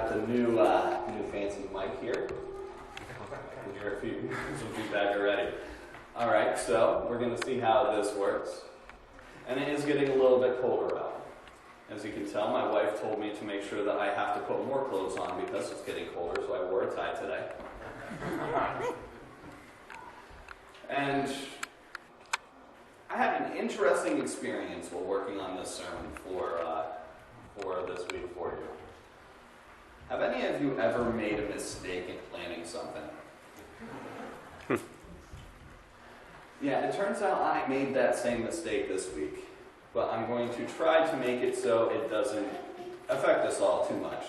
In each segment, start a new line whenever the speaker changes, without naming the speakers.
got the new fancy mic here. You hear some feedback already. All right, so we're going to see how this works. And it is getting a little bit colder out. As you can tell, my wife told me to make sure that I have to put more clothes on because it's getting colder, so I wore a tie today. And I had an interesting experience while working on this sermon for this week for you. Have any of you ever made a mistake in planning something? Yeah, it turns out I made that same mistake this week, but I'm going to try to make it so it doesn't affect us all too much.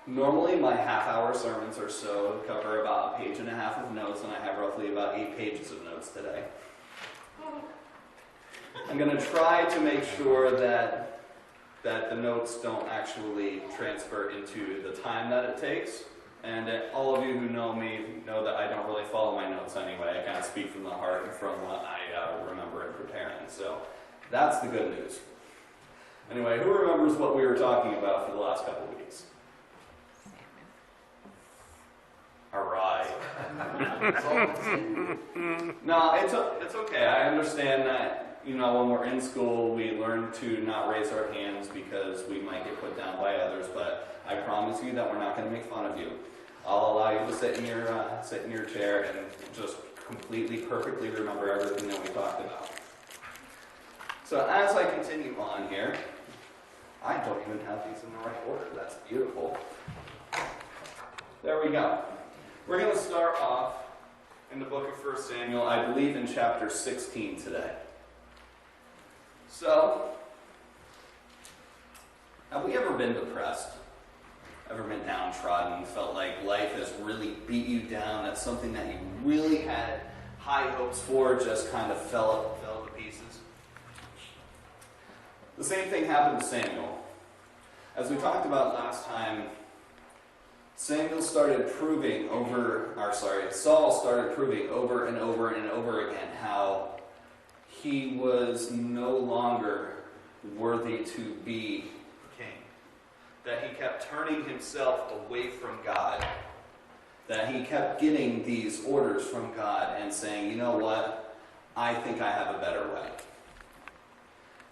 Normally, my half-hour sermons or so cover about a page and a half of notes, and I have roughly about 8 pages of notes today. I'm going to try to make sure that the notes don't actually transfer into the time that it takes. And all of you who know me know that I don't really follow my notes anyway. I kind of speak from the heart and from what I remember in preparing. So that's the good news. Anyway, who remembers what we were talking about for the last couple of weeks? All right. No, it's okay. I understand that. When we're in school, we learn to not raise our hands because we might get put down by others, but I promise you that we're not going to make fun of you. I'll allow you to sit in your chair and just completely, perfectly remember everything that we talked about. So as I continue on here, I don't even have these in the right order. That's beautiful. There we go. We're going to start off in the book of 1 Samuel, I believe in chapter 16 today. So, have we ever been depressed? Ever been downtrodden? Felt like life has really beat you down? That something that you really had high hopes for just kind of fell to pieces? The same thing happened to Samuel. As we talked about last time, Saul started proving over and over and over again how he was no longer worthy to be king. That he kept turning himself away from God. That he kept getting these orders from God and saying, you know what, I think I have a better way.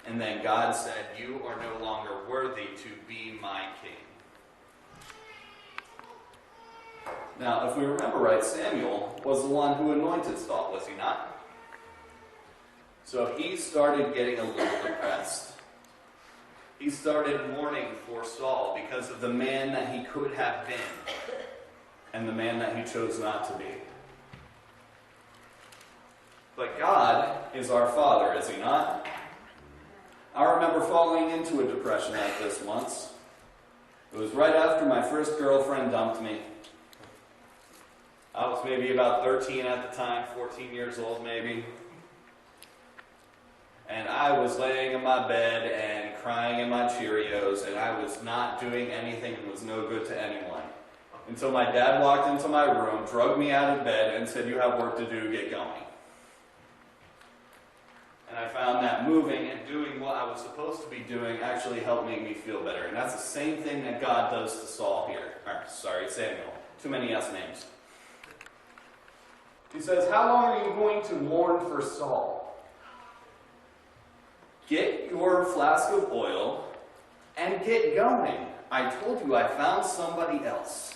And then God said, you are no longer worthy to be my king. Now, if we remember right, Samuel was the one who anointed Saul, was he not? So he started getting a little depressed. He started mourning for Saul because of the man that he could have been and the man that he chose not to be. But God is our Father, is he not? I remember falling into a depression like this once. It was right after my first girlfriend dumped me. I was maybe about 13 at the time, 14 years old maybe. And I was laying in my bed and crying in my Cheerios, and I was not doing anything and was no good to anyone. Until my dad walked into my room, drugged me out of bed, and said, you have work to do, get going. And I found that moving and doing what I was supposed to be doing actually helped make me feel better. And that's the same thing that God does to Samuel. Too many S names. He says, how long are you going to mourn for Saul? Get your flask of oil and get going. I told you I found somebody else.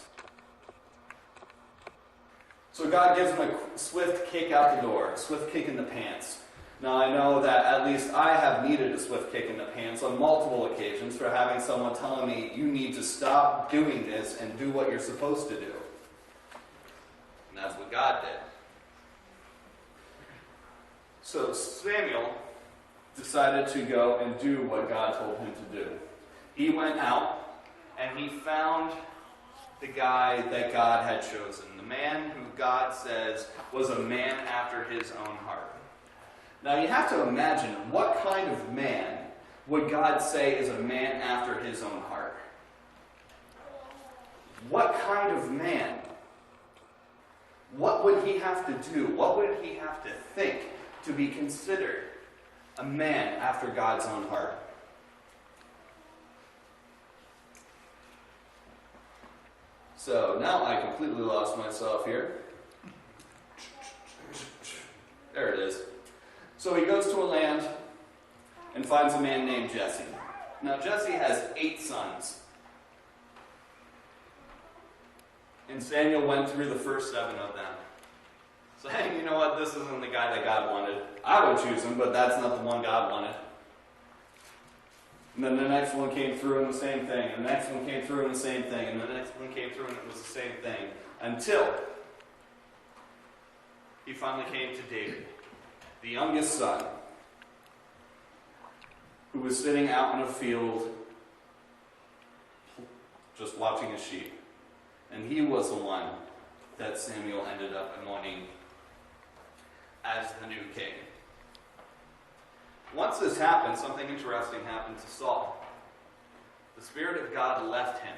So God gives him a swift kick out the door, a swift kick in the pants. Now I know that at least I have needed a swift kick in the pants on multiple occasions for having someone telling me, you need to stop doing this and do what you're supposed to do. And that's what God did. So Samuel decided to go and do what God told him to do. He went out and he found the guy that God had chosen, the man who God says was a man after his own heart. Now you have to imagine, what kind of man would God say is a man after his own heart? What kind of man? What would he have to do? What would he have to think to be considered a man after God's own heart? So now I completely lost myself here. There it is. So he goes to a land and finds a man named Jesse. Now Jesse has 8 sons. And Samuel went through the first 7 of them. So hey, you know what? This isn't the guy that God wanted. I would choose him, but that's not the one God wanted. And then the next one came through and the same thing. And the next one came through and the same thing. And the next one came through and it was the same thing. Until he finally came to David, the youngest son, who was sitting out in a field just watching his sheep. And he was the one that Samuel ended up anointing as the new king. Once this happened, something interesting happened to Saul. The Spirit of God left him.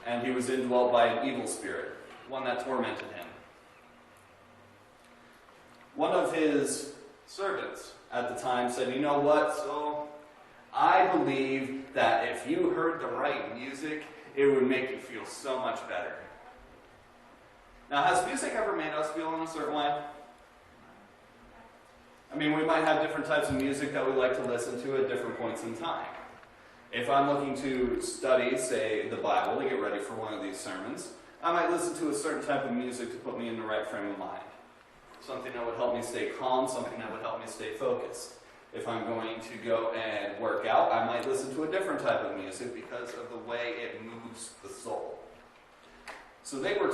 And he was indwelt by an evil spirit, one that tormented him. One of his servants at the time said, you know what, Saul? I believe that if you heard the right music, it would make you feel so much better. Now, has music ever made us feel in a certain way? I mean, we might have different types of music that we like to listen to at different points in time. If I'm looking to study, say, the Bible to get ready for one of these sermons, I might listen to a certain type of music to put me in the right frame of mind. Something that would help me stay calm, something that would help me stay focused. If I'm going to go and work out, I might listen to a different type of music because of the way it moves the soul. So they were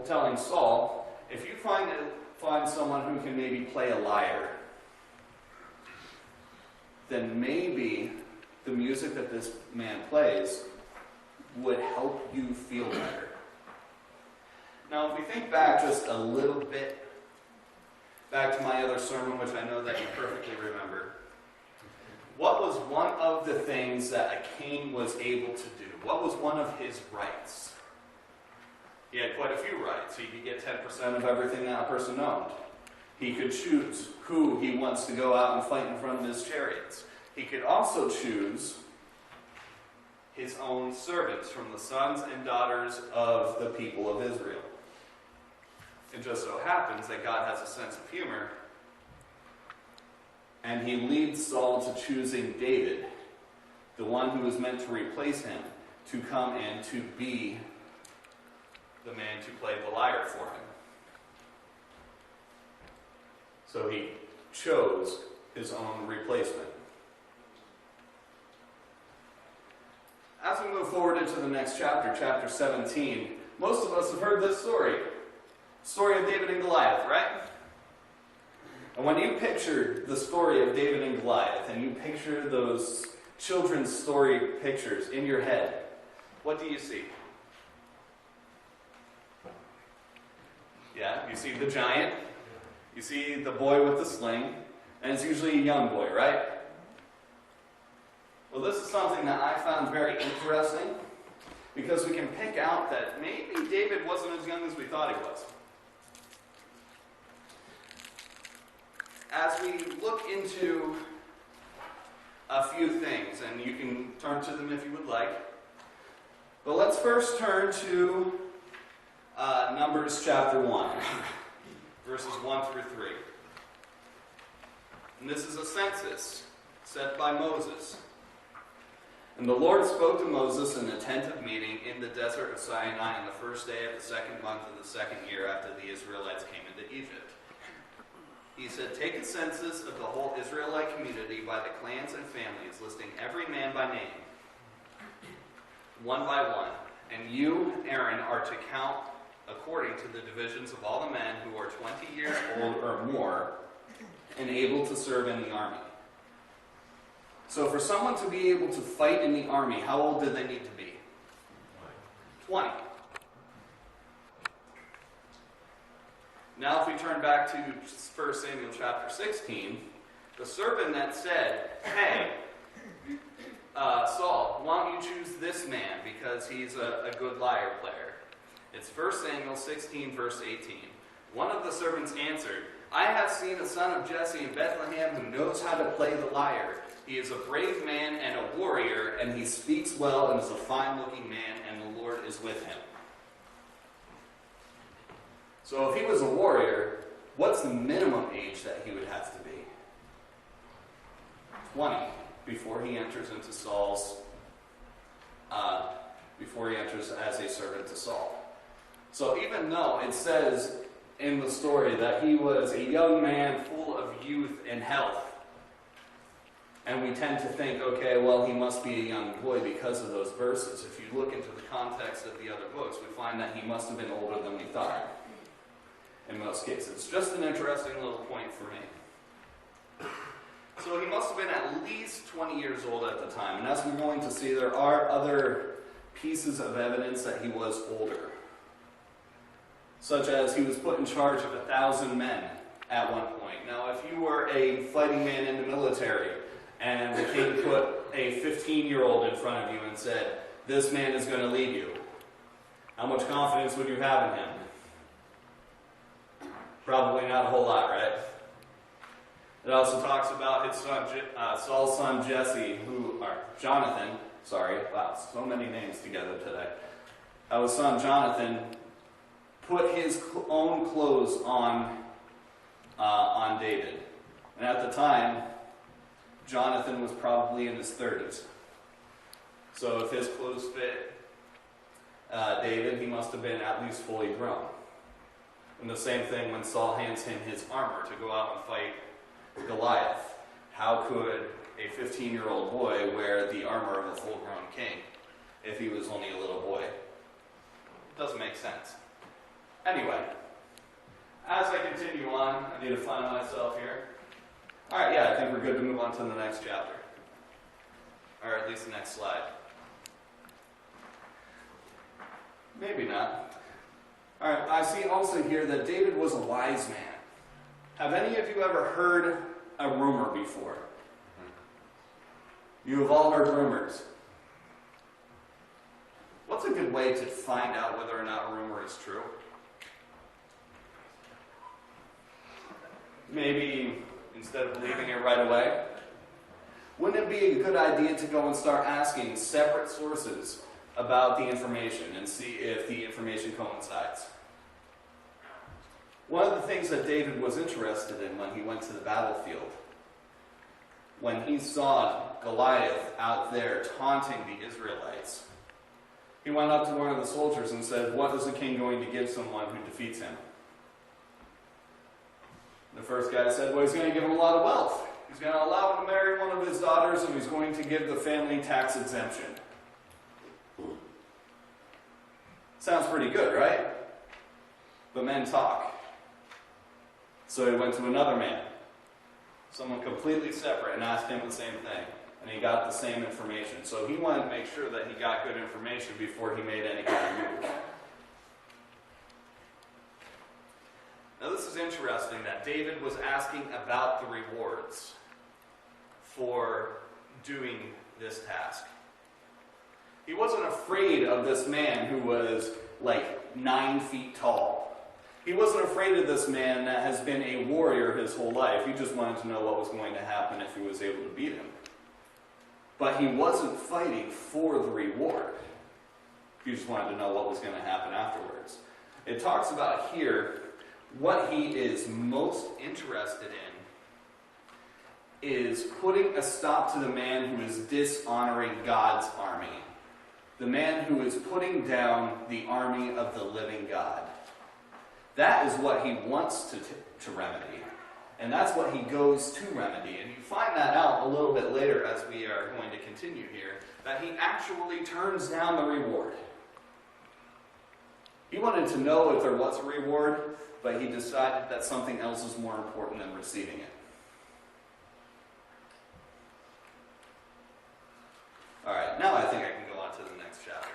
telling Saul, if you find someone who can maybe play a lyre, then maybe the music that this man plays would help you feel better. Now, if we think back just a little bit, back to my other sermon, which I know that you perfectly remember, what was one of the things that a king was able to do? What was one of his rights? He had quite a few rights. He could get 10% of everything that a person owned. He could choose who he wants to go out and fight in front of his chariots. He could also choose his own servants from the sons and daughters of the people of Israel. It just so happens that God has a sense of humor, and he leads Saul to choosing David, the one who was meant to replace him, to come in to be the man to play the lyre for him. So he chose his own replacement. As we move forward into the next chapter, chapter 17, most of us have heard this story. Story of David and Goliath, right? And when you picture the story of David and Goliath, and you picture those children's story pictures in your head, what do you see? Yeah, you see the giant, you see the boy with the sling, and it's usually a young boy, right? Well, this is something that I found very interesting, because we can pick out that maybe David wasn't as young as we thought he was. As we look into a few things, and you can turn to them if you would like, but let's first turn to Numbers chapter 1, verses 1 through 3. And this is a census set by Moses. And the Lord spoke to Moses in the tent of meeting in the desert of Sinai on the first day of the second month of the second year after the Israelites came into Egypt. He said, take a census of the whole Israelite community by the clans and families, listing every man by name, one by one. And you, Aaron, are to count according to the divisions of all the men who are 20 years old or more and able to serve in the army. So for someone to be able to fight in the army, how old do they need to be? 20. Now if we turn back to 1 Samuel chapter 16, the servant that said, hey, Saul, why don't you choose this man because he's a good lyre player? It's 1 Samuel 16, verse 18. One of the servants answered, I have seen a son of Jesse in Bethlehem who knows how to play the lyre. He is a brave man and a warrior, and he speaks well and is a fine-looking man, and the Lord is with him. So if he was a warrior, what's the minimum age that he would have to be? 20, before he enters into before he enters as a servant to Saul. So even though it says in the story that he was a young man full of youth and health, and we tend to think, okay, well, he must be a young boy because of those verses. If you look into the context of the other books, we find that he must have been older than we thought in most cases. It's just an interesting little point for me. So he must have been at least 20 years old at the time. And as we're going to see, there are other pieces of evidence that he was older. Such as he was put in charge of 1,000 men at one point. Now, if you were a fighting man in the military, and the king put a 15-year-old in front of you and said, this man is going to lead you, how much confidence would you have in him? Probably not a whole lot, right? It also talks about his son, Saul's son Jonathan, wow, so many names together today. How his son Jonathan put his own clothes on David. And at the time, Jonathan was probably in his 30s. So if his clothes fit David, he must have been at least fully grown. And the same thing when Saul hands him his armor to go out and fight Goliath. How could a 15-year-old boy wear the armor of a full-grown king if he was only a little boy? It doesn't make sense. Anyway, as I continue on, I need to find myself here. Alright, I think we're good to move on to the next chapter. Or at least the next slide. Maybe not. Alright, I see also here that David was a wise man. Have any of you ever heard a rumor before? You have all heard rumors. What's a good way to find out whether or not a rumor is true? Maybe instead of believing it right away, wouldn't it be a good idea to go and start asking separate sources about the information and see if the information coincides? One of the things that David was interested in when he went to the battlefield, when he saw Goliath out there taunting the Israelites, he went up to one of the soldiers and said, "What is the king going to give someone who defeats him?" The first guy said, well, he's going to give him a lot of wealth. He's going to allow him to marry one of his daughters, and he's going to give the family tax exemption. Sounds pretty good, right? But men talk. So he went to another man, someone completely separate, and asked him the same thing. And he got the same information. So he wanted to make sure that he got good information before he made any kind of move. Now this is interesting that David was asking about the rewards for doing this task. He wasn't afraid of this man who was like 9 feet tall. He wasn't afraid of this man that has been a warrior his whole life. He just wanted to know what was going to happen if he was able to beat him. But he wasn't fighting for the reward. He just wanted to know what was going to happen afterwards. It talks about here what he is most interested in is putting a stop to the man who is dishonoring God's army. The man who is putting down the army of the living God. That is what he wants to remedy. And that's what he goes to remedy. And you find that out a little bit later as we are going to continue here, that he actually turns down the reward. He wanted to know if there was a reward, but he decided that something else is more important than receiving it. Alright, now I think I can go on to the next chapter.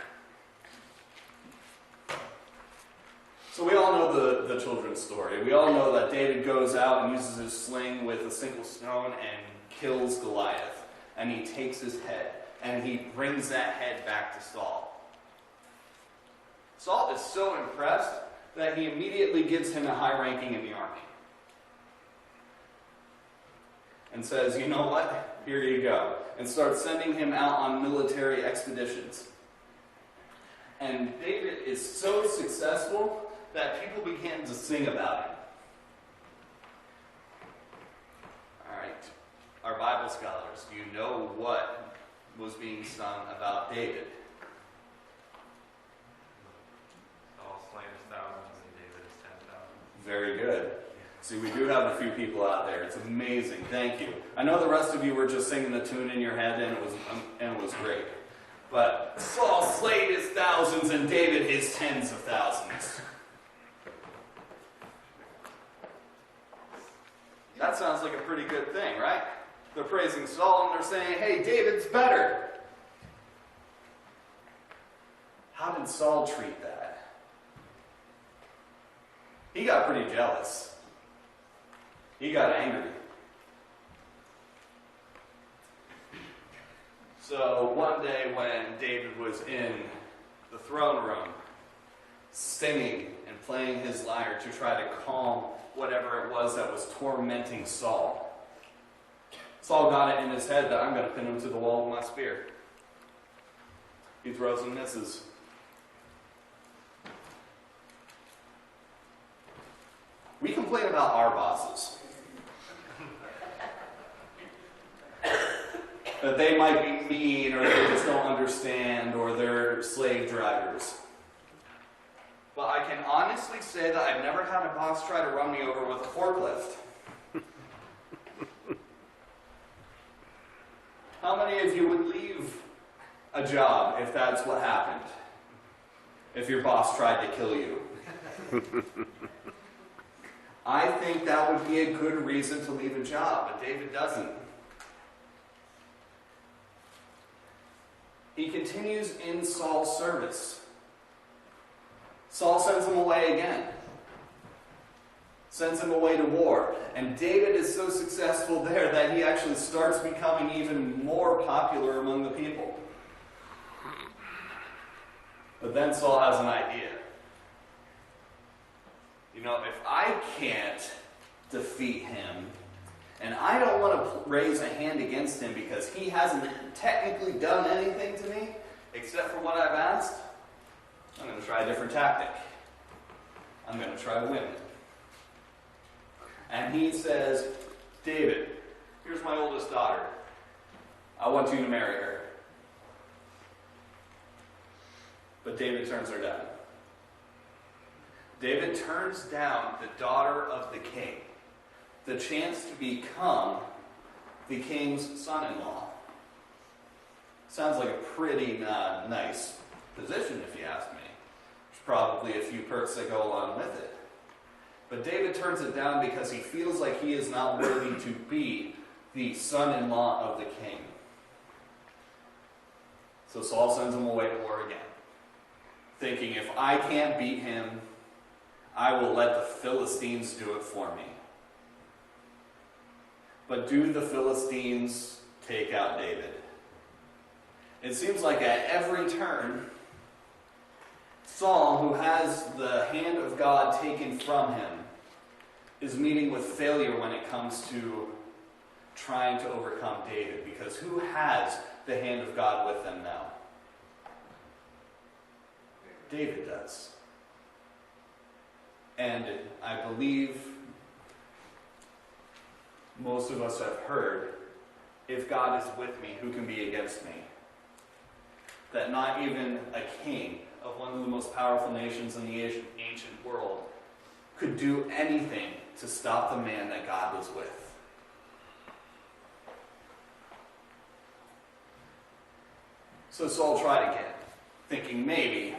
So we all know the children's story. We all know that David goes out and uses his sling with a single stone and kills Goliath. And he takes his head, and he brings that head back to Saul. Saul is so impressed that he immediately gives him a high ranking in the army. And says, you know what? here you go, and starts sending him out on military expeditions. And David is so successful that people began to sing about him. All right, our Bible scholars, do you know what was being sung about David?
Saul slain his thousands and David his 10,000.
Very good. See, we do have a few people out there. It's amazing. Thank you. I know the rest of you were just singing the tune in your head, and it was great. But Saul slayed his thousands and David his tens of thousands. That sounds like a pretty good thing, right? They're praising Saul and they're saying, hey, David's better. How did Saul treat that? He got pretty jealous. He got angry. So one day when David was in the throne room, singing and playing his lyre to try to calm whatever it was that was tormenting Saul, Saul got it in his head that I'm going to pin him to the wall with my spear. He throws and misses. We complain about our bosses. That they might be mean, or they just don't understand, or they're slave drivers. But I can honestly say that I've never had a boss try to run me over with a forklift. How many of you would leave a job if that's what happened? If your boss tried to kill you? I think that would be a good reason to leave a job, but David doesn't. He continues in Saul's service. Saul sends him away again. Sends him away to war. And David is so successful there that he actually starts becoming even more popular among the people. But then Saul has an idea. You know, if I can't defeat him, and I don't want to raise a hand against him because he hasn't technically done anything to me, except for what I've asked, I'm going to try a different tactic. I'm going to try women. And he says, David, here's my oldest daughter. I want you to marry her. But David turns her down. David turns down the daughter of the king, the chance to become the king's son-in-law. Sounds like a pretty nice position, if you ask me. There's probably a few perks that go along with it. But David turns it down because he feels like he is not worthy to be the son-in-law of the king. So Saul sends him away to war again, thinking if I can't beat him, I will let the Philistines do it for me. But do the Philistines take out David? It seems like at every turn, Saul, who has the hand of God taken from him, is meeting with failure when it comes to trying to overcome David. Because who has the hand of God with them now? David does. And I believe most of us have heard, if God is with me, who can be against me? That not even a king of one of the most powerful nations in the ancient world could do anything to stop the man that God was with. So Saul tried again, thinking maybe,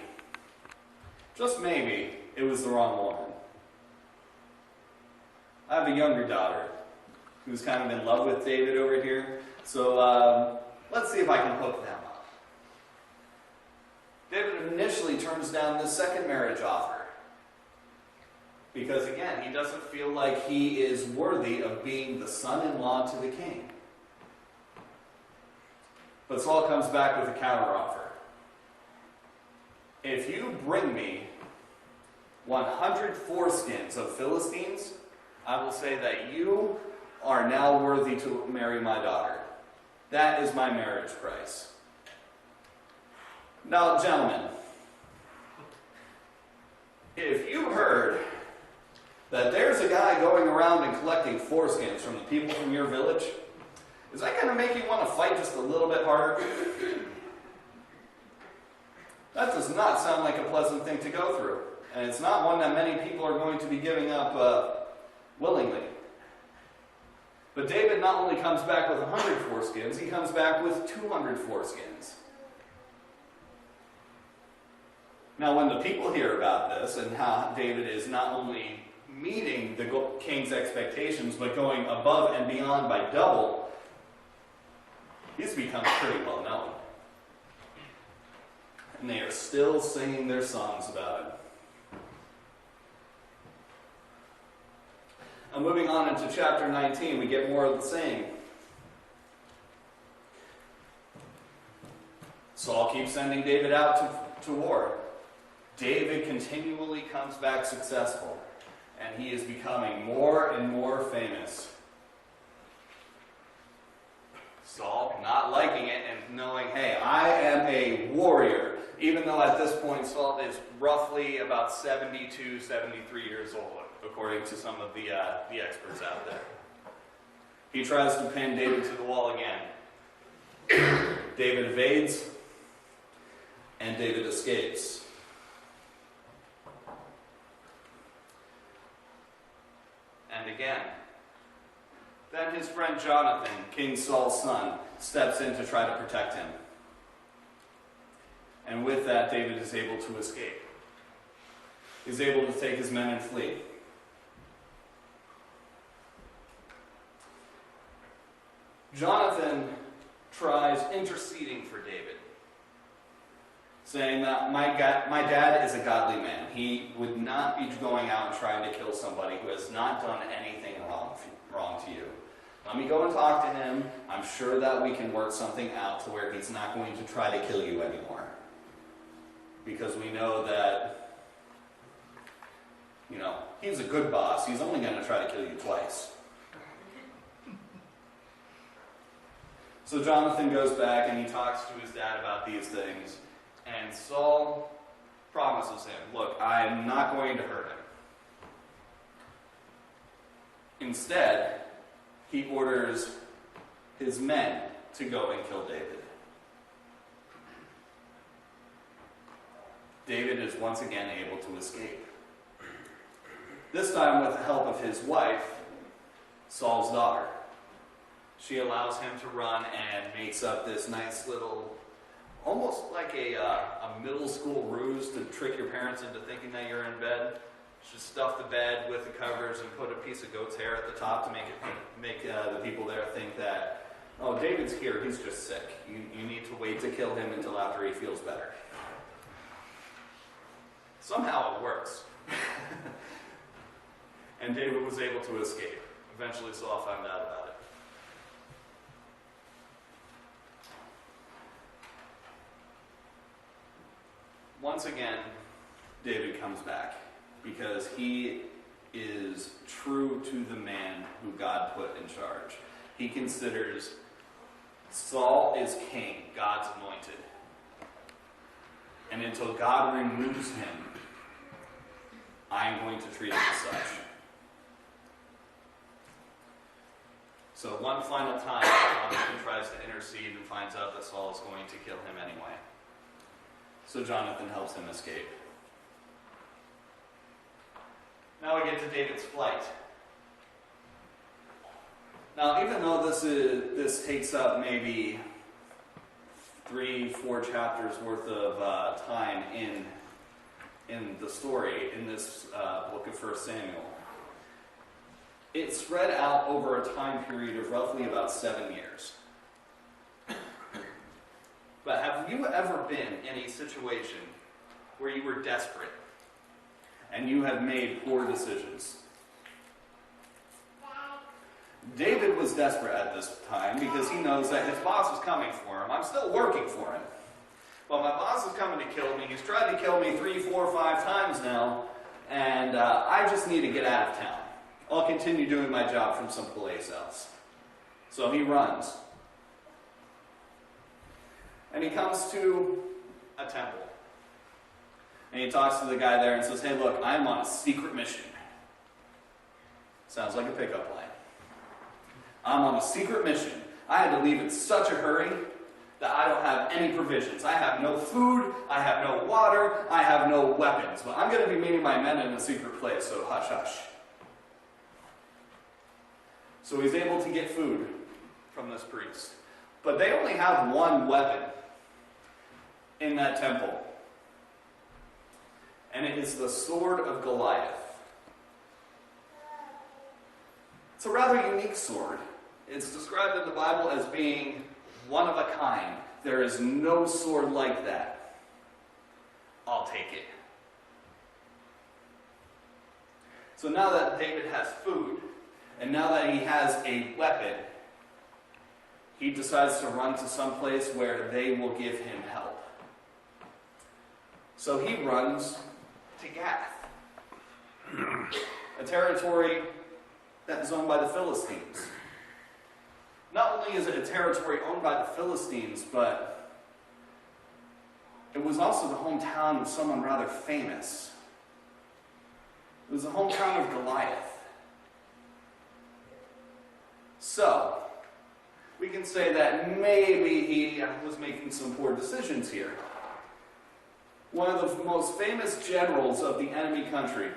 just maybe, it was the wrong woman. I have a younger daughter who's kind of in love with David over here, so let's see if I can hook them up. David initially turns down the second marriage offer because, again, he doesn't feel like he is worthy of being the son-in-law to the king. But Saul comes back with a counteroffer. If you bring me 100 foreskins of Philistines, I will say that you are now worthy to marry my daughter. That is my marriage price. Now, gentlemen, if you heard that there's a guy going around and collecting foreskins from the people from your village, is that going to make you want to fight just a little bit harder? That does not sound like a pleasant thing to go through. And it's not one that many people are going to be giving up willingly. But David not only comes back with 100 foreskins, he comes back with 200 foreskins. Now, when the people hear about this and how David is not only meeting the king's expectations, but going above and beyond by double, he's become pretty well known. And they are still singing their songs about it. And moving on into chapter 19, we get more of the same. Saul keeps sending David out to war. David continually comes back successful, and he is becoming more and more famous. Saul, not liking it and knowing, hey, I am a warrior, even though at this point Saul is roughly about 72, 73 years old, according to some of the experts out there. He tries to pin David to the wall again. David evades, and David escapes. And again, then his friend Jonathan, King Saul's son, steps in to try to protect him. And with that, David is able to escape. He's able to take his men and flee. Jonathan tries interceding for David, saying that my dad is a godly man. He would not be going out and trying to kill somebody who has not done anything wrong to you. Let me go and talk to him. I'm sure that we can work something out to where he's not going to try to kill you anymore. Because we know that, he's a good boss. He's only going to try to kill you twice. So Jonathan goes back and he talks to his dad about these things. And Saul promises him, look, I am not going to hurt him. Instead, he orders his men to go and kill David. David is once again able to escape. This time with the help of his wife, Saul's daughter. She allows him to run and makes up this nice little, almost like a middle school ruse to trick your parents into thinking that you're in bed. Just stuff the bed with the covers and put a piece of goat's hair at the top to make the people there think that, oh, David's here, he's just sick. You need to wait to kill him until after he feels better. Somehow it works. And David was able to escape. Eventually Saul found out about it. Once again, David comes back because he is true to the man who God put in charge. He considers Saul is king, God's anointed. And until God removes him, I am going to treat him as such. So one final time, Jonathan tries to intercede and finds out that Saul is going to kill him anyway. So Jonathan helps him escape. Now we get to David's flight. Now, even though this takes up maybe 3-4 chapters worth of time in the story, in this book of 1 Samuel, it's spread out over a time period of roughly about 7 years. But have you ever been in a situation where you were desperate and you have made poor decisions? David was desperate at this time because he knows that his boss is coming for him. I'm still working for him. But my boss is coming to kill me. He's tried to kill me 3, 4, 5 times now, and I just need to get out of town. I'll continue doing my job from someplace else. So he runs. And he comes to a temple. And he talks to the guy there and says, hey, look, I'm on a secret mission. Sounds like a pickup line. I'm on a secret mission. I had to leave in such a hurry that I don't have any provisions. I have no food, I have no water, I have no weapons. But I'm going to be meeting my men in a secret place, so hush, hush. So he's able to get food from this priest. But they only have one weapon in that temple. And it is the sword of Goliath. It's a rather unique sword. It's described in the Bible as being one of a kind. There is no sword like that. I'll take it. So now that David has food, and now that he has a weapon, he decides to run to some place where they will give him help. So he runs to Gath, a territory that is owned by the Philistines. Not only is it a territory owned by the Philistines, but it was also the hometown of someone rather famous. It was the hometown of Goliath. So, we can say that maybe he was making some poor decisions here. One of the most famous generals of the enemy country,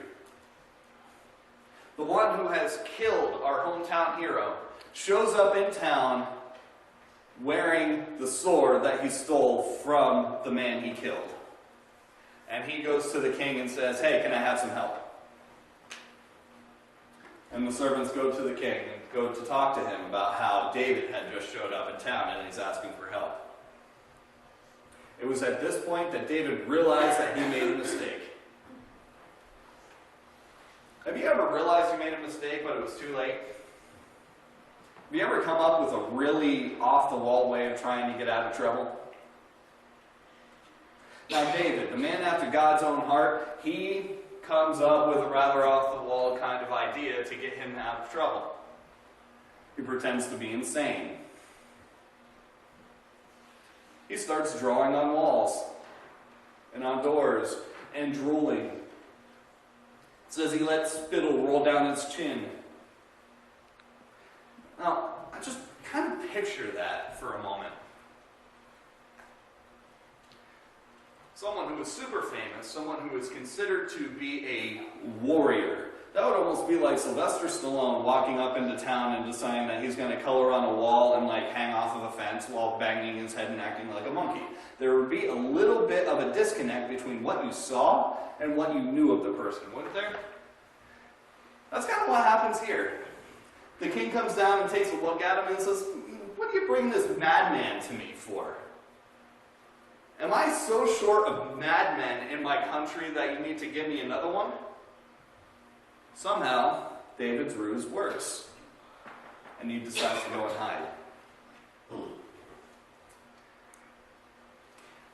the one who has killed our hometown hero, shows up in town wearing the sword that he stole from the man he killed. And he goes to the king and says, hey, can I have some help? And the servants go to the king and go to talk to him about how David had just showed up in town and he's asking for help. It was at this point that David realized that he made a mistake. Have you ever realized you made a mistake but it was too late? Have you ever come up with a really off-the-wall way of trying to get out of trouble? Now David, the man after God's own heart, he comes up with a rather off-the-wall kind of idea to get him out of trouble. He pretends to be insane. He starts drawing on walls and on doors and drooling. It says he lets spittle roll down his chin. Now, just kind of picture that for a moment. Someone who is super famous, someone who is considered to be a warrior. That would almost be like Sylvester Stallone walking up into town and deciding that he's going to color on a wall and hang off of a fence while banging his head and acting like a monkey. There would be a little bit of a disconnect between what you saw and what you knew of the person, wouldn't there? That's kind of what happens here. The king comes down and takes a look at him and says, what do you bring this madman to me for? Am I so short of madmen in my country that you need to give me another one? Somehow, David's ruse works, and he decides to go and hide.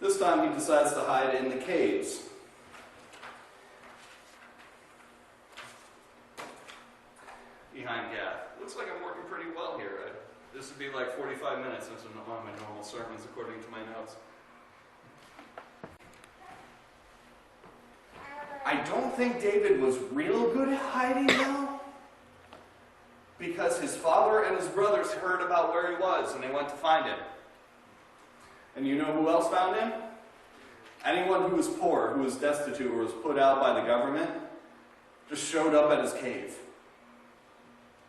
This time he decides to hide in the caves. Behind Gath. Looks like I'm working pretty well here. This would be like 45 minutes into one of my normal sermons according to my notes. I don't think David was real good at hiding though, because his father and his brothers heard about where he was and they went to find him. And you know who else found him? Anyone who was poor, who was destitute, or was put out by the government, just showed up at his cave.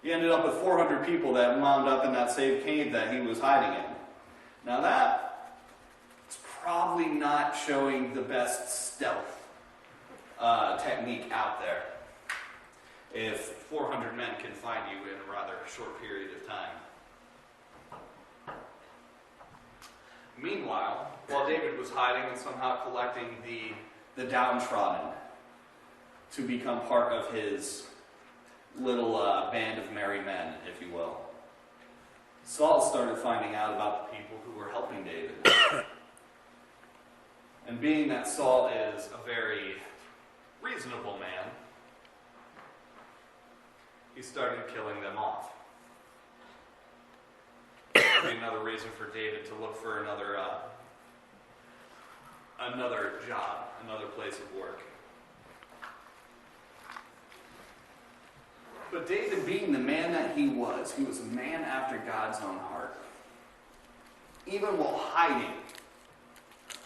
He ended up with 400 people that wound up in that same cave that he was hiding in. Now that's probably not showing the best stealth technique out there. If 400 men can find you in a rather short period of time. Meanwhile, while David was hiding and somehow collecting the downtrodden to become part of his little band of merry men, if you will, Saul started finding out about the people who were helping David. And being that Saul is a very reasonable man, he started killing them off. That'd be another reason for David to look for another another job, another place of work. But David, being the man that he was a man after God's own heart. Even while hiding,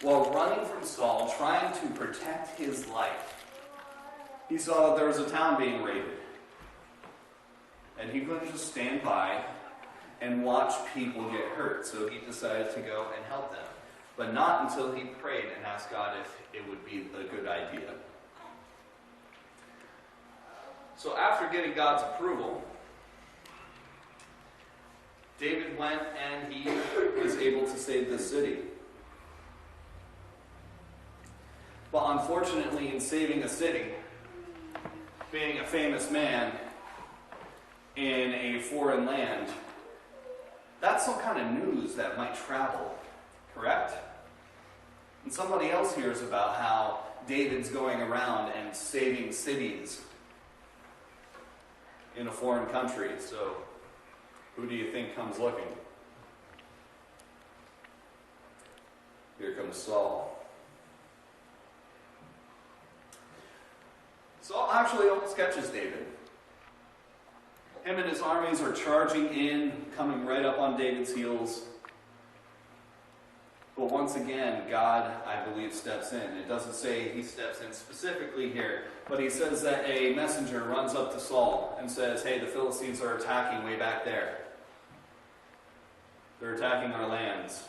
while running from Saul, trying to protect his life, he saw that there was a town being raided. And he couldn't just stand by and watch people get hurt. So he decided to go and help them. But not until he prayed and asked God if it would be a good idea. So after getting God's approval, David went and he was able to save the city. But unfortunately, in saving a city, being a famous man in a foreign land, that's some kind of news that might travel, correct? And somebody else hears about how David's going around and saving cities in a foreign country. So who do you think comes looking? Here comes Saul. Saul actually almost catches David. Him and his armies are charging in, coming right up on David's heels. But once again, God, I believe, steps in. It doesn't say he steps in specifically here, but he says that a messenger runs up to Saul and says, hey, the Philistines are attacking way back there. They're attacking our lands.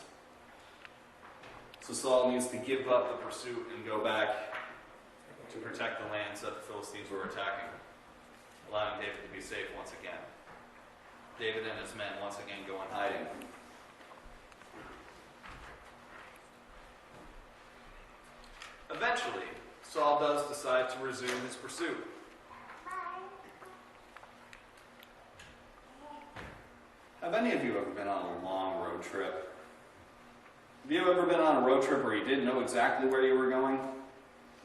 So Saul needs to give up the pursuit and go back to protect the lands that the Philistines were attacking, allowing David to be safe once again. David and his men once again go in hiding. Eventually, Saul does decide to resume his pursuit. Have any of you ever been on a long road trip? Have you ever been on a road trip where you didn't know exactly where you were going?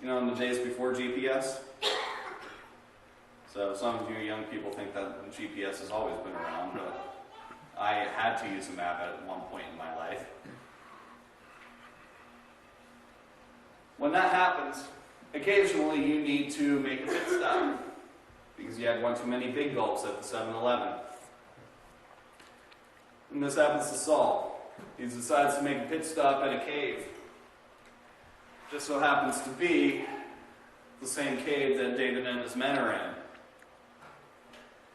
You know, in the days before GPS? So some of you young people think that GPS has always been around, but I had to use a map at one point in my life. When that happens, occasionally you need to make a pit stop because you had one too many big gulps at the 7-Eleven. And this happens to Saul. He decides to make a pit stop at a cave. Just so happens to be the same cave that David and his men are in.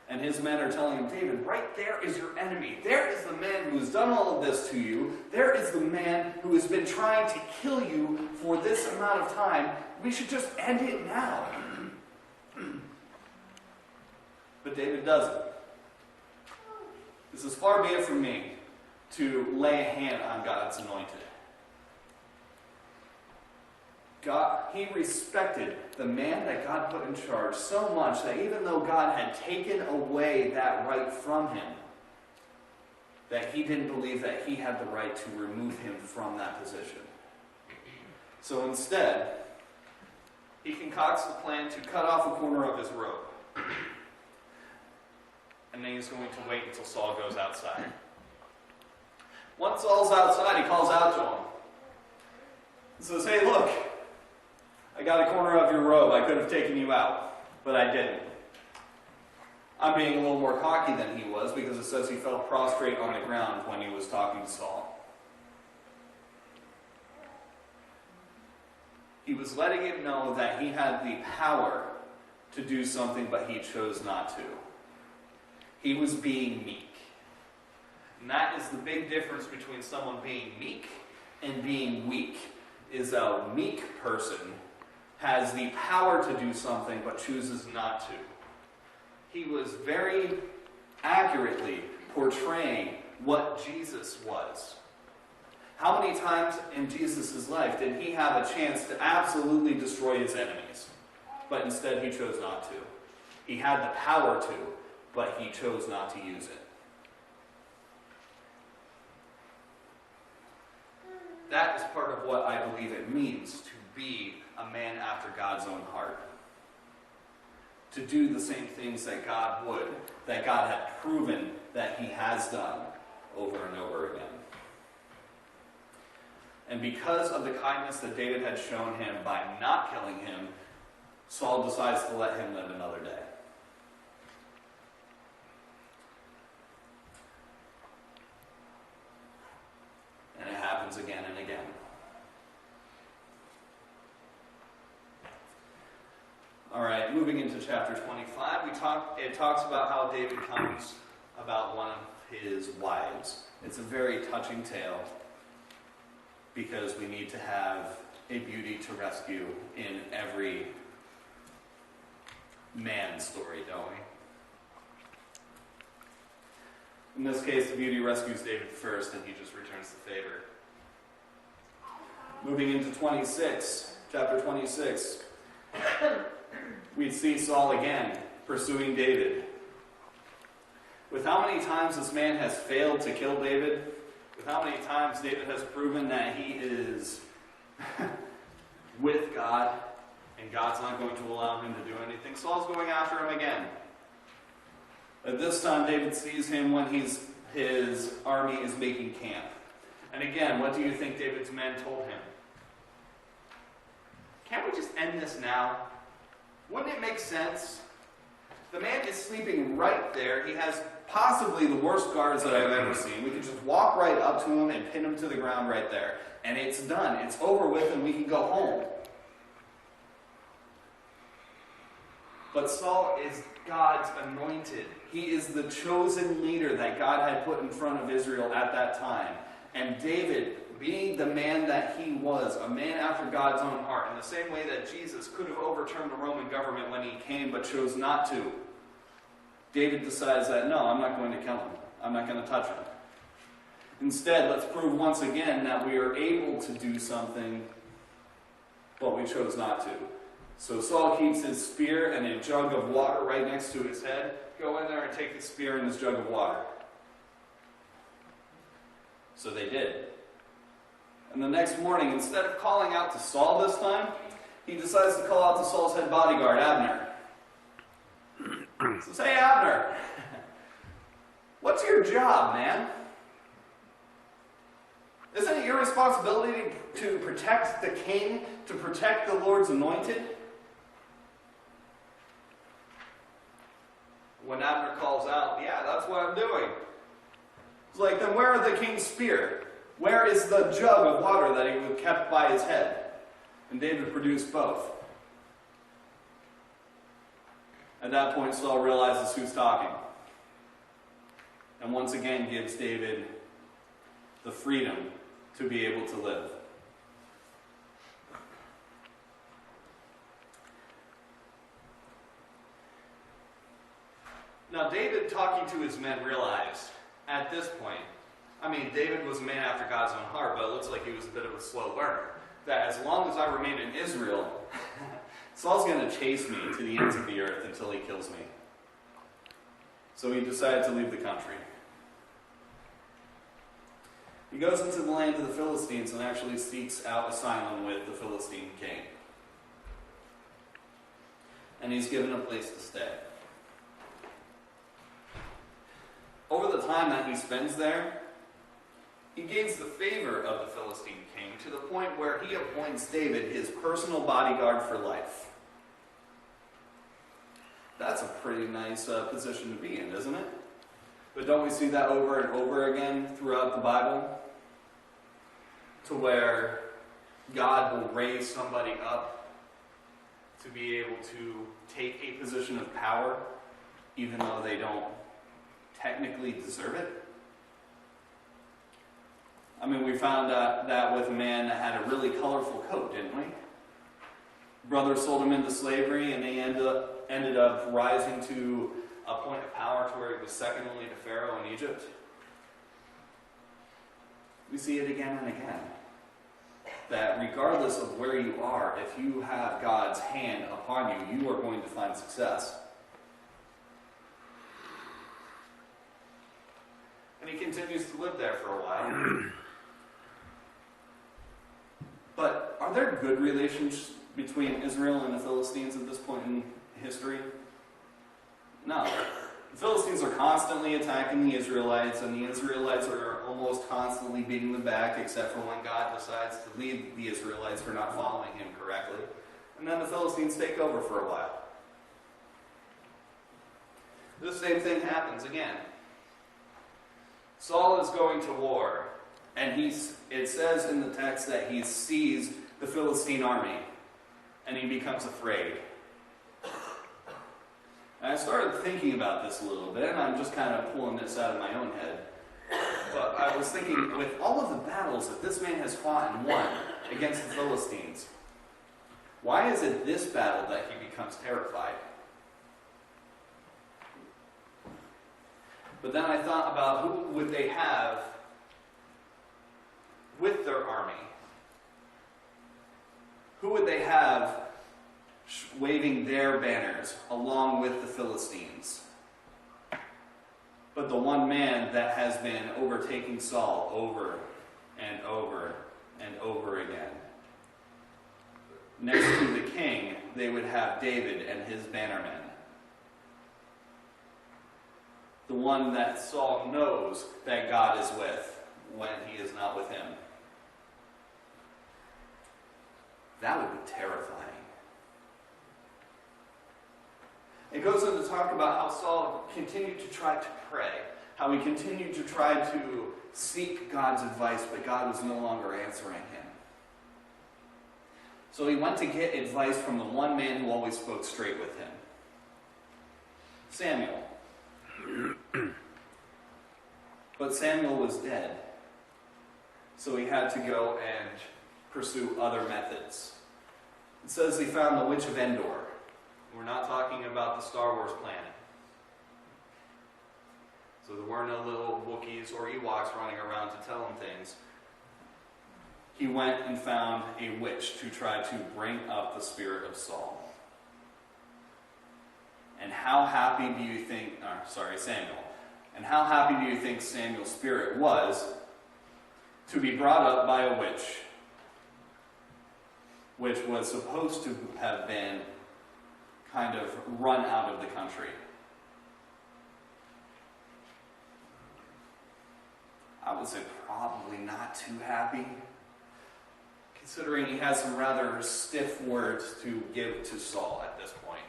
And his men are telling him, David, right there is your enemy. There is the man who has done all of this to you. There is the man who has been trying to kill you for this amount of time. We should just end it now. But David doesn't. This is far be it from me to lay a hand on God's anointed. He respected the man that God put in charge so much that even though God had taken away that right from him, that he didn't believe that he had the right to remove him from that position. So instead, he concocts the plan to cut off a corner of his robe. And then he's going to wait until Saul goes outside. Once Saul's outside, he calls out to him. He says, hey, look, I got a corner of your robe. I could have taken you out, but I didn't. I'm being a little more cocky than he was because it says he fell prostrate on the ground when he was talking to Saul. He was letting him know that he had the power to do something, but he chose not to. He was being meek. And that is the big difference between someone being meek and being weak, is a meek person has the power to do something but chooses not to. He was very accurately portraying what Jesus was. How many times in Jesus' life did he have a chance to absolutely destroy his enemies? But instead he chose not to. He had the power to, but he chose not to use it. That is part of what I believe it means to be a man after God's own heart. To do the same things that God would, that God had proven that he has done over and over again. And because of the kindness that David had shown him by not killing him, Saul decides to let him live another day. And it happens again and again. All right, moving into chapter 25, it talks about how David comes about one of his wives. It's a very touching tale because we need to have a beauty to rescue in every man's story, don't we? In this case, the beauty rescues David first, and he just returns the favor. Moving into chapter 26, we see Saul again pursuing David. With how many times this man has failed to kill David, with how many times David has proven that he is with God, and God's not going to allow him to do anything, Saul's going after him again. At this time, David sees him when his army is making camp. And again, what do you think David's men told him? Can't we just end this now? Wouldn't it make sense? The man is sleeping right there. He has possibly the worst guards that I've ever seen. We could just walk right up to him and pin him to the ground right there. And it's done. It's over with and we can go home. But Saul is God's anointed. He is the chosen leader that God had put in front of Israel at that time. And David, being the man that he was, a man after God's own heart, in the same way that Jesus could have overturned the Roman government when he came but chose not to, David decides that, no, I'm not going to kill him. I'm not going to touch him. Instead, let's prove once again that we are able to do something, but we chose not to. So Saul keeps his spear and a jug of water right next to his head. Go in there and take the spear and this jug of water. So they did. And the next morning, instead of calling out to Saul this time, he decides to call out to Saul's head bodyguard, Abner. So say, Abner, what's your job, man? Isn't it your responsibility to protect the king, to protect the Lord's anointed? When Abner calls out, yeah, that's what I'm doing. It's like, then where are the king's spear? Where is the jug of water that he kept by his head? And David produced both. At that point, Saul realizes who's talking. And once again gives David the freedom to be able to live. Now, David, talking to his men, realized at this point, David was a man after God's own heart, but it looks like he was a bit of a slow learner. That as long as I remain in Israel, Saul's going to chase me to the ends of the earth until he kills me. So he decided to leave the country. He goes into the land of the Philistines and actually seeks out asylum with the Philistine king. And he's given a place to stay. Over the time that he spends there, he gains the favor of the Philistine king to the point where he appoints David his personal bodyguard for life. That's a pretty nice position to be in, isn't it? But don't we see that over and over again throughout the Bible? To where God will raise somebody up to be able to take a position of power even though they don't technically deserve it. We found that with a man that had a really colorful coat, didn't we? Brothers sold him into slavery, and they ended up rising to a point of power to where he was second only to Pharaoh in Egypt. We see it again and again. That regardless of where you are, if you have God's hand upon you, you are going to find success. And he continues to live there for a while. But are there good relations between Israel and the Philistines at this point in history? No. The Philistines are constantly attacking the Israelites, and the Israelites are almost constantly beating them back, except for when God decides to lead the Israelites for not following him correctly. And then the Philistines take over for a while. The same thing happens again. Saul is going to war, and it says in the text that he sees the Philistine army, and he becomes afraid. And I started thinking about this a little bit, and I'm just kind of pulling this out of my own head. But I was thinking, with all of the battles that this man has fought and won against the Philistines, why is it this battle that he becomes terrified? But then I thought about who would they have with their army? Who would they have waving their banners along with the Philistines? But the one man that has been overtaking Saul over and over and over again. Next to the king, they would have David and his bannermen. The one that Saul knows that God is with when he is not with him. That would be terrifying. It goes on to talk about how Saul continued to try to pray, how he continued to try to seek God's advice, but God was no longer answering him. So he went to get advice from the one man who always spoke straight with him, Samuel. But Samuel was dead, so he had to go and pursue other methods. It says he found the Witch of Endor. We're not talking about the Star Wars planet. So there were no little Wookiees or Ewoks running around to tell him things. He went and found a witch to try to bring up the spirit of Saul. And how happy do you think, Samuel. And how happy do you think Samuel's spirit was to be brought up by a witch, which was supposed to have been kind of run out of the country? I would say probably not too happy, considering he has some rather stiff words to give to Saul at this point.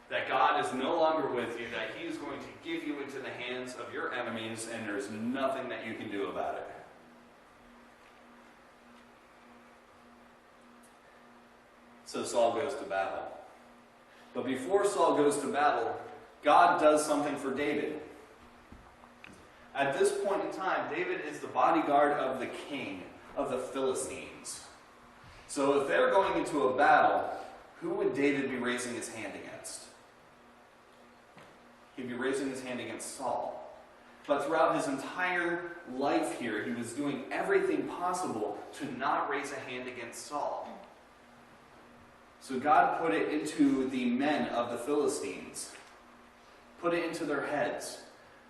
That God is no longer with you, that he is going to give you into the hands of your enemies, and there's nothing that you can do about it. So Saul goes to battle. But before Saul goes to battle, God does something for David. At this point in time, David is the bodyguard of the king of the Philistines. So if they're going into a battle, who would David be raising his hand against? He'd be raising his hand against Saul. But throughout his entire life here, he was doing everything possible to not raise a hand against Saul. So God put it into the men of the Philistines, put it into their heads,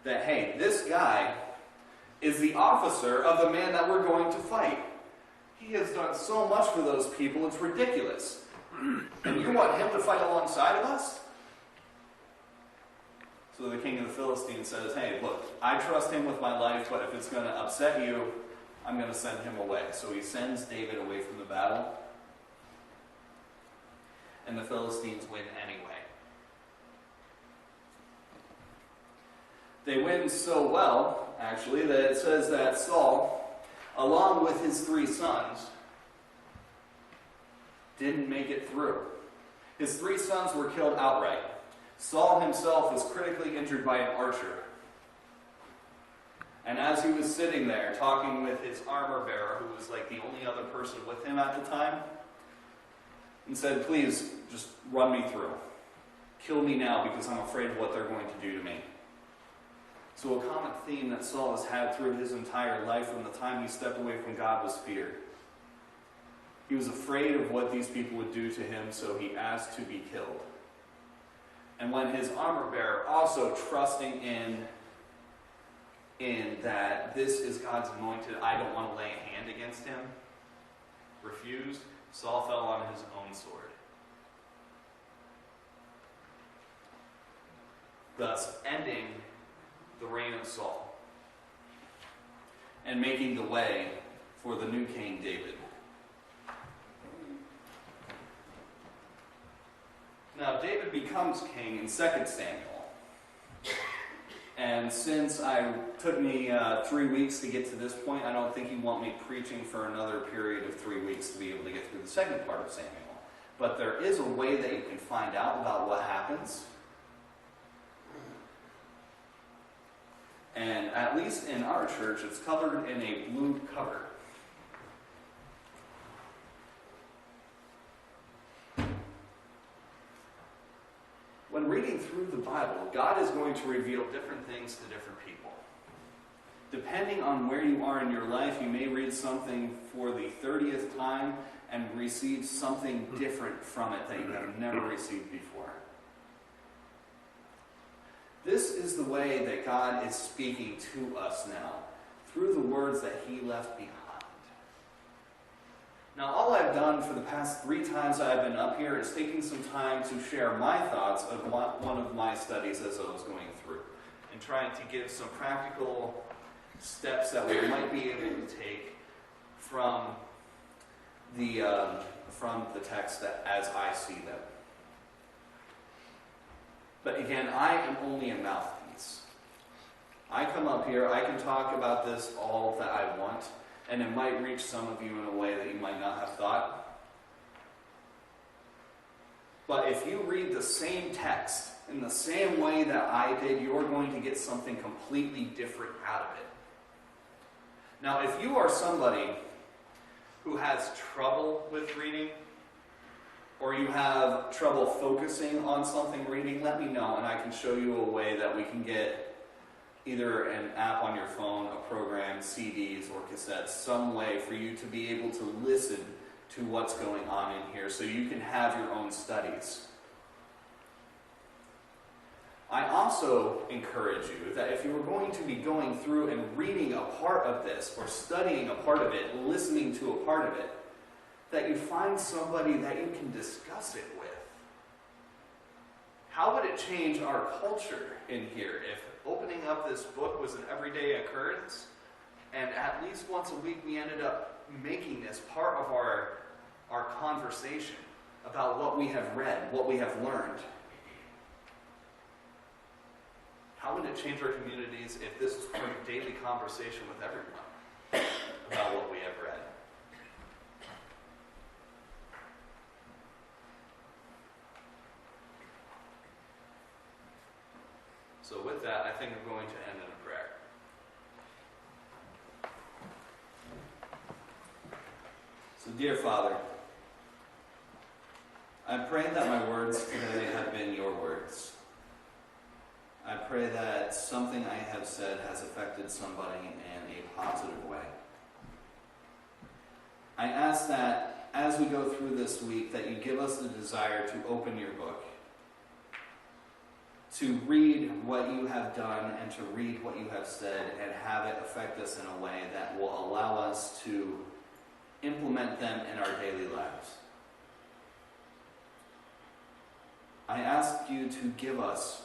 that, hey, this guy is the officer of the man that we're going to fight. He has done so much for those people, it's ridiculous. And you want him to fight alongside of us? So the king of the Philistines says, hey, look, I trust him with my life, but if it's going to upset you, I'm going to send him away. So he sends David away from the battle. And the Philistines win anyway. They win so well, actually, that it says that Saul, along with his 3 sons, didn't make it through. His 3 sons were killed outright. Saul himself was critically injured by an archer. And as he was sitting there talking with his armor bearer, who was like the only other person with him at the time, and said, please, just run me through. Kill me now because I'm afraid of what they're going to do to me. So a common theme that Saul has had through his entire life from the time he stepped away from God was fear. He was afraid of what these people would do to him, so he asked to be killed. And when his armor bearer, also trusting in that this is God's anointed, I don't want to lay a hand against him, refused, Saul fell on his own sword. thus ending the reign of Saul and making the way for the new King David. Now, David becomes king in 2 Samuel. And since it took me 3 weeks to get to this point, I don't think you want me preaching for another period of 3 weeks to be able to get through the second part of Samuel. But there is a way that you can find out about what happens. And at least in our church, it's covered in a blue cover. When reading through the Bible, God is going to reveal different things to different people. Depending on where you are in your life, you may read something for the 30th time and receive something different from it that you have never received before. This is the way that God is speaking to us now, through the words that He left behind. Now, all I've done for the past 3 times I've been up here is taking some time to share my thoughts of one of my studies as I was going through, and trying to give some practical steps that we might be able to take from the text as I see them. But again, I am only a mouthpiece. I come up here, I can talk about this all that I want, and it might reach some of you in a way that you might not have thought. But if you read the same text in the same way that I did, you're going to get something completely different out of it. Now, if you are somebody who has trouble with reading, or you have trouble focusing on something reading, let me know, and I can show you a way that we can get either an app on your phone, a program, CDs or cassettes, some way for you to be able to listen to what's going on in here so you can have your own studies. I also encourage you that if you are going to be going through and reading a part of this, or studying a part of it, listening to a part of it, that you find somebody that you can discuss it with. How would it change our culture in here if opening up this book was an everyday occurrence, and at least once a week we ended up making this part of our conversation about what we have read, what we have learned? How would it change our communities if this was part of daily conversation with everyone about what we have read? So with that, I think I'm going to end in a prayer. So dear Father, I pray that my words today have been your words. I pray that something I have said has affected somebody in a positive way. I ask that as we go through this week, that you give us the desire to open your book, to read what you have done and to read what you have said and have it affect us in a way that will allow us to implement them in our daily lives. I ask you to give us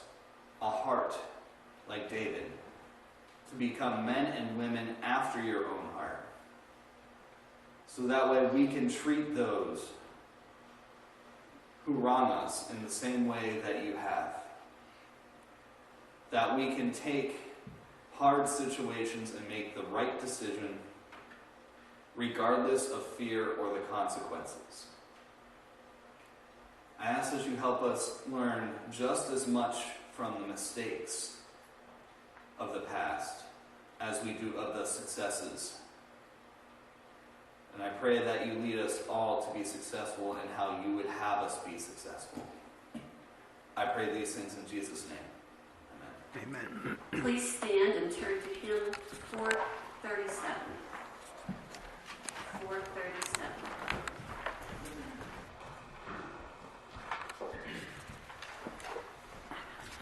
a heart like David, to become men and women after your own heart, so that way we can treat those who wrong us in the same way that you have. That we can take hard situations and make the right decision regardless of fear or the consequences. I ask that you help us learn just as much from the mistakes of the past as we do of the successes. And I pray that you lead us all to be successful in how you would have us be successful. I pray these things in Jesus' name. Amen.
Please stand and turn to hymn 437. 437.